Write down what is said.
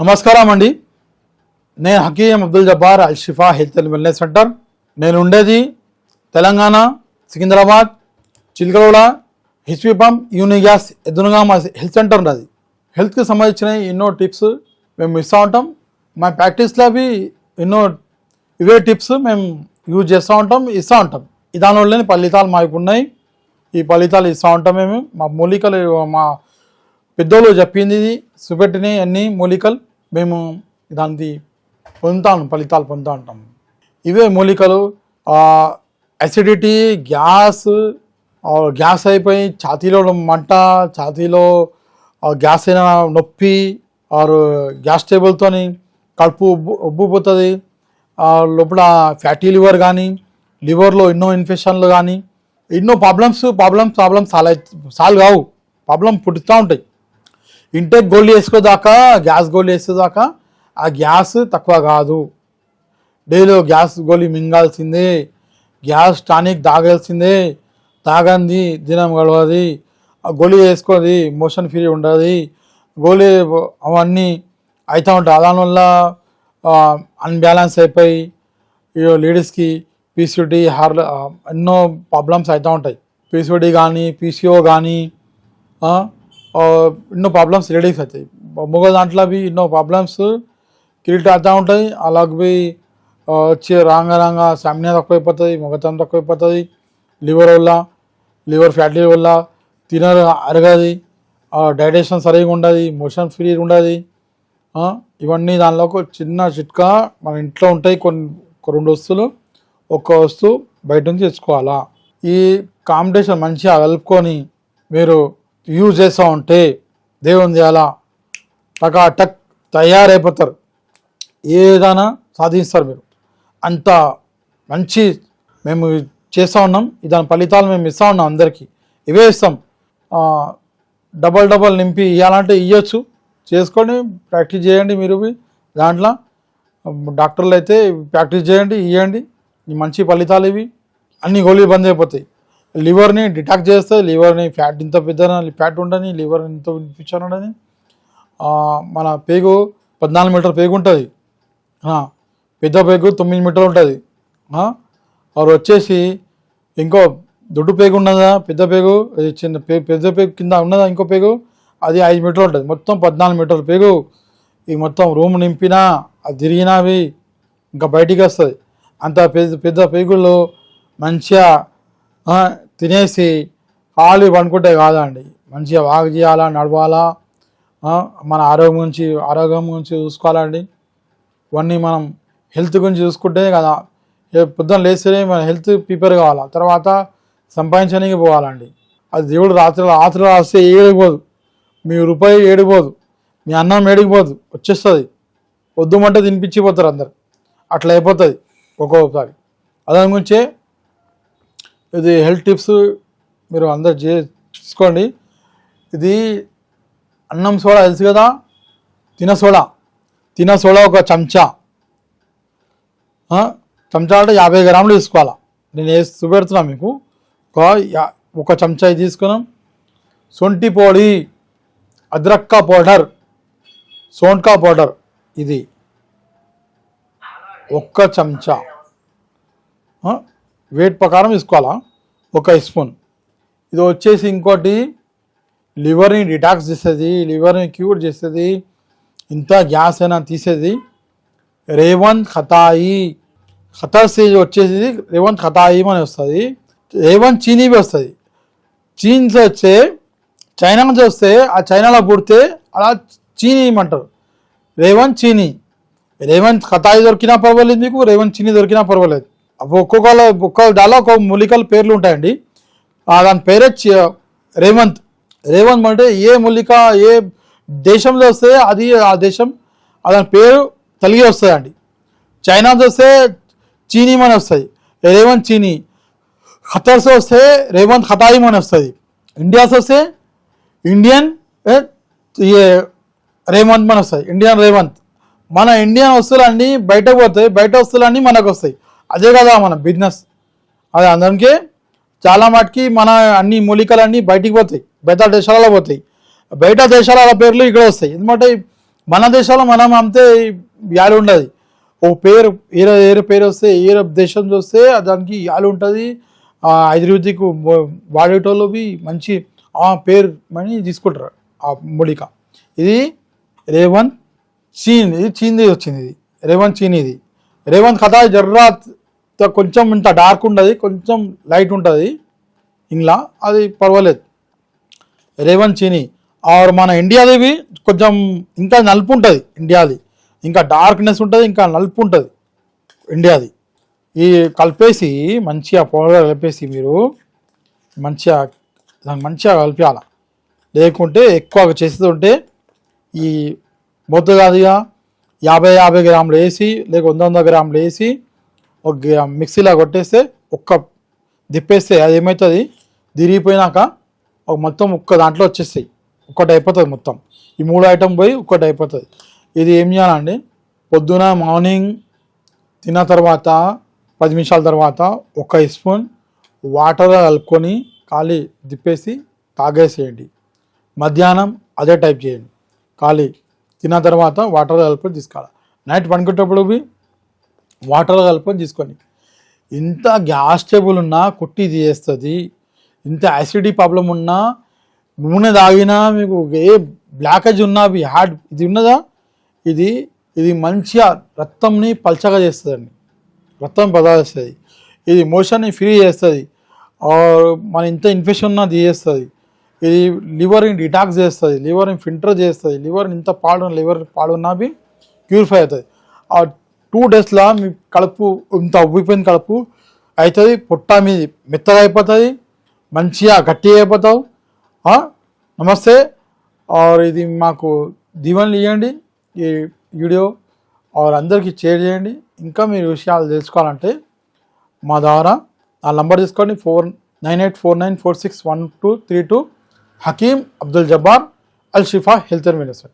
నమస్కారం అండి. నేను హకీం అబ్దుల్ జబ్బార్ అల్ షిఫా హెల్త్ అండ్ వెల్నెస్ సెంటర్. నేను ఉండేది తెలంగాణ సికింద్రాబాద్ చిల్కలగూడ హెచ్పి పంప్ యూనిగ్యాస్ ఎదురుగా మా హెల్త్ సెంటర్ ఉన్నది. హెల్త్కి సంబంధించిన ఎన్నో టిప్స్ మేము ఇస్తూ ఉంటాం. మా ప్రాక్టీస్లో అవి ఎన్నో ఇవే టిప్స్ మేము యూజ్ చేస్తూ ఉంటాం, ఇస్తూ ఉంటాం. దానివల్లనే ఫలితాలు మాకు ఉన్నాయి. ఈ ఫలితాలు ఇస్తూ ఉంటాం. మేము మా మూలికలు మా పెద్దోళ్ళు చెప్పింది ఇది చూపెట్టినాయి అన్ని మూలికలు మేము దానికి ఫలితాలు పొందుతూ ఉంటాం. ఇవే మూలికలు అసిడిటీ, గ్యాస్ అయిపోయి ఛాతీలో మంట, ఛాతీలో గ్యాస్ అయిన నొప్పి ఆరు గ్యాస్ టేబుల్తో కడుపు ఉబ్బిపోతుంది. లోపల ఫ్యాటీ లివర్ కానీ లివర్లో ఎన్నో ఇన్ఫెక్షన్లు కానీ ఎన్నో ప్రాబ్లమ్స్ సాల్వ్ కావు, ప్రాబ్లం పుట్టుతూ ఉంటాయి. ఇంటేక్ గోళీ వేసుకోదాకా గ్యాస్ గోళీ వేసేదాకా ఆ గ్యాస్ తక్కువ కాదు. డైలీ గ్యాస్ గోళీ మింగాల్సిందే, గ్యాస్ టానిక్ తాగాల్సిందే. తాగంది దినం గడవది, ఆ గోళీ వేసుకోది మోషన్ ఫ్రీ ఉండదు, గోళీ అవన్నీ అవుతూ ఉంటాయి. దానివల్ల అన్బ్యాలెన్స్ అయిపోయి లేడీస్కి పీసీఓడి ఎన్నో ప్రాబ్లమ్స్ అవుతూ ఉంటాయి. పీసీఓడి కానీ పీసీఓ కానీ ఎన్నో ప్రాబ్లమ్స్ లేడీస్ అవుతాయి. మగ దాంట్లో అవి ఎన్నో ప్రాబ్లమ్స్ క్రియేట్ అవుతూ ఉంటాయి. అలాగే వచ్చి రాంగా స్టామినా తక్కువైపోతుంది, మొగతనం తక్కువైపోతుంది. లివర్ ఫ్యాటీ వల్ల అరగది, డైజెషన్ సరిగా ఉండదు, మోషన్ ఫ్రీ ఉండదు. ఇవన్నీ దానిలో ఒక చిన్న చిట్కా మన ఇంట్లో ఉంటాయి. రెండు వస్తువులు, ఒక్క వస్తువు బయట నుంచి తెచ్చుకోవాలా. ఈ కాంబినేషన్ మంచిగా కలుపుకొని మీరు యూజ్ చేస్తూ ఉంటే దేవుని చేయాలా టక్ తయారైపోతారు, ఏదైనా సాధిస్తారు మీరు. అంత మంచి మేము చేస్తూ ఉన్నాం. దాని ఫలితాలు మేము ఇస్తూ ఉన్నాం అందరికీ. ఇవే ఇస్తాం. డబల్ నింపి ఇవ్వాలంటే ఇవ్వచ్చు, చేసుకొని ప్రాక్టీస్ చేయండి. మీరు దాంట్లో డాక్టర్లు అయితే ప్రాక్టీస్ చేయండి, ఇవ్వండి. మంచి ఫలితాలు ఇవి. అన్ని గోళీలు బంద్ అయిపోతాయి. లివర్ని డిటాక్ట్ చేస్తే లివర్ని ఫ్యాట్ ఇంత పెద్ద ఫ్యాట్ ఉండని, లివర్ ఇంత ఇన్ఫెక్షన్ ఉండని. మన పేగు 14 మీటర్ పేగు ఉంటుంది, పెద్ద పేగు 9 మీటర్లు ఉంటుంది. వారు వచ్చేసి ఇంకో దొడ్డు పేగు ఉన్నదా, పెద్ద పేగు చిన్న పెద్ద పేగు కింద ఉన్నదా ఇంకో పేగు, అది 5 మీటర్లు ఉంటుంది. మొత్తం 14 మీటర్ల పేగు. ఈ మొత్తం రూమ్ నింపినా అది తిరిగినవి ఇంకా బయటికి వస్తుంది. అంత పెద్ద పేగుల్లో మంచిగా తినేసి ఖాళీ పండుకుంటే కాదండి, మంచిగా వాక్ చేయాలా, నడవాలా, మన ఆరోగ్యం గురించి చూసుకోవాలండి. ఇవన్నీ మనం హెల్త్ గురించి చూసుకుంటే కదా పొద్దున్న లేస్తేనే మన హెల్త్ ప్రిపేర్ కావాలా. తర్వాత సంపాదించడానికి పోవాలండి. అది దేవుడు రాత్రి రాస్తే ఏడిపోదు, మీ రూపాయి ఏడిపోదు, మీ అన్నం ఏడిపోదు, వచ్చేస్తుంది. వద్దుమంటే తినిపించిపోతారు అందరు, అట్లా అయిపోతుంది ఒక్కొక్కసారి. దాని గురించే ఇది హెల్త్ టిప్స్ మీరు అందరు చేసుకోండి. ఇది అన్నం సోడా తెలుసు కదా, తిన సోడా ఒక చెంచా అంటే 50 గ్రాములు తీసుకోవాలా. నేను చూపెడుతున్నా మీకు. ఒక చెంచా ఇది తీసుకున్నాం. సొంటి పొడి, అద్రక్క పౌడర్, సోంకా పౌడర్, ఇది ఒక్క చెంచా వెయిట్ ప్రకారం తీసుకోవాలా, 1 స్పూన్. ఇది వచ్చేసి ఇంకోటి లివర్ని డిటాక్స్ చేస్తుంది, లివర్ని క్యూర్ చేస్తుంది, ఇంత గ్యాస్ అయినా తీసేది రేవంత్ ఖతాయి. ఖతర్ స్టేజ్ వచ్చేసి రేవంత్ ఖతాయి అని వస్తుంది. రేవంత్ చీనీ వస్తుంది. చీన్స్ వస్తే చైనా నుంచి వస్తే ఆ చైనాలో పుడితే అలా చీనీ అంటారు, రేవంత్ చీనీ. రేవంత్ ఖతాయి దొరికినా పర్వాలేదు మీకు, రేవంత్ చీనీ దొరికినా పర్వాలేదు. ఒక్కొక్క దాలో ఒక్కొక్క మూలికల పేర్లు ఉంటాయండి. దాని పేరే రేవంత్. రేవంత్ అంటే ఏ మూలిక ఏ దేశంలో వస్తే అది ఆ దేశం దాని పేరు తెలుగే వస్తుందండి. చైనాతో వస్తే చీనీ అని వస్తుంది, రేవంత్ చీనీ. ఖతర్స్ వస్తే రేవంత్ ఖతాయి అని వస్తుంది. ఇండియాస్ వస్తే ఇండియన్ రేవంత్ అని వస్తుంది, ఇండియన్ రేవంత్. మన ఇండియన్ వస్తువులన్నీ బయటకు పోతాయి, బయట వస్తువులన్నీ మనకు వస్తాయి. అదే కదా మన బిజినెస్. అదే అందుకే చాలా మటుకి మన అన్ని మూలికలన్నీ బయటికి పోతాయి, బయట దేశాలలో పోతాయి. బయట దేశాల పేర్లు ఇక్కడ వస్తాయి. ఎందుకంటే మన దేశంలో మనం అంతే వ్యాల్యూ ఉండదు. ఓ పేరు ఏరే పేరు వస్తే ఏరే దేశం చూస్తే దానికి వ్యాల్యూ ఉంటుంది. అభివృద్ధికి వాడేటోళ్ళవి మంచి పేరు అని తీసుకుంటారు ఆ మూలిక. ఇది రేవంత్ చీన్, ఇది చీన్ది వచ్చింది. ఇది రేవంత్ చీన్. ఇది రేవంత్ కథ జర్రా కొంచెం ఇంత డార్క్ ఉంటుంది, కొంచెం లైట్ ఉంటుంది ఇంట్లో, అది పర్వాలేదు. రేవంత్ చీని ఆర్ మన ఇండియాది కొంచెం ఇంకా నలుపు ఉంటుంది. ఇండియాది ఇంకా డార్క్నెస్ ఉంటుంది, ఇంకా నలుపు ఉంటుంది ఇండియాది. ఈ కలిపేసి మంచిగా పౌడర్ కలిపేసి మీరు మంచిగా దాన్ని మంచిగా కలిపేయాలి. లేకుంటే ఎక్కువ చేసేది ఉంటే ఈ మొద్దు కాదుగా 50 గ్రాములు వేసి లేక 100 గ్రాములు వేసి ఒక మిక్సీలో కొట్టేస్తే ఒక్క దిప్పేస్తే అది ఏమవుతుంది, దిరిగిపోయినాక ఒక మొత్తం ఒక్క దాంట్లో వచ్చేస్తాయి. ఒక్కటి అయిపోతుంది మొత్తం. ఈ 3 ఐటమ్ పోయి ఒక్కటి అయిపోతుంది. ఇది ఏం చేయాలండి, పొద్దున మార్నింగ్ తిన్న తర్వాత 10 నిమిషాల తర్వాత 1 స్పూన్ వాటర్లో కలుపుకొని ఖాళీ దిప్పేసి తాగేసేయండి. మధ్యాహ్నం అదే టైప్ చేయండి. ఖాళీ తిన్న తర్వాత వాటర్లో కలుపుకొని తీసుకోవాలి. నైట్ పడుకునేటప్పుడు వాటర్లో కలుపుకొని తీసుకొని. ఇంత గ్యాస్ ట్రబుల్ ఉన్నా కుట్టి తీసేస్తుంది. ఇంత యాసిడిటీ ప్రాబ్లం ఉన్నా నూనె తాగినా మీకు ఏ బ్లాకేజ్ ఉన్నా హార్ట్ ఇది ఉన్నదా, ఇది మంచిగా రక్తంని పల్చగా చేస్తుందండి. రక్తం పదాస్తుంది. ఇది మోషన్ని ఫ్రీ చేస్తుంది. మన ఇంత ఇన్ఫెక్షన్ ఉన్నా తీసేస్తుంది. ఇది లివర్ని డిటాక్స్ చేస్తుంది, లివర్ని ఫిల్టర్ చేస్తుంది. లివర్ని ఇంత లివర్ పాడున్నా ప్యూరిఫై అవుతుంది. ఆ 2 డేస్లో మీ కడుపు ఇంత ఉబ్బిపోయిన కడుపు అవుతుంది. పొట్ట మీద మెత్తగా అయిపోతుంది, మంచిగా గట్టిగా అయిపోతావు. నమస్తే. ఇది మాకు దీవెనలు ఇవ్వండి. ఈ వీడియో అందరికీ షేర్ చేయండి. ఇంకా మీరు విషయాలు తెలుసుకోవాలంటే మా ద్వారా ఆ నంబర్ తీసుకోండి, 4984946132. హకీమ్ అబ్దుల్ జబ్బార్, అల్ షిఫా హెల్త్ అండ్ వెల్నెస్.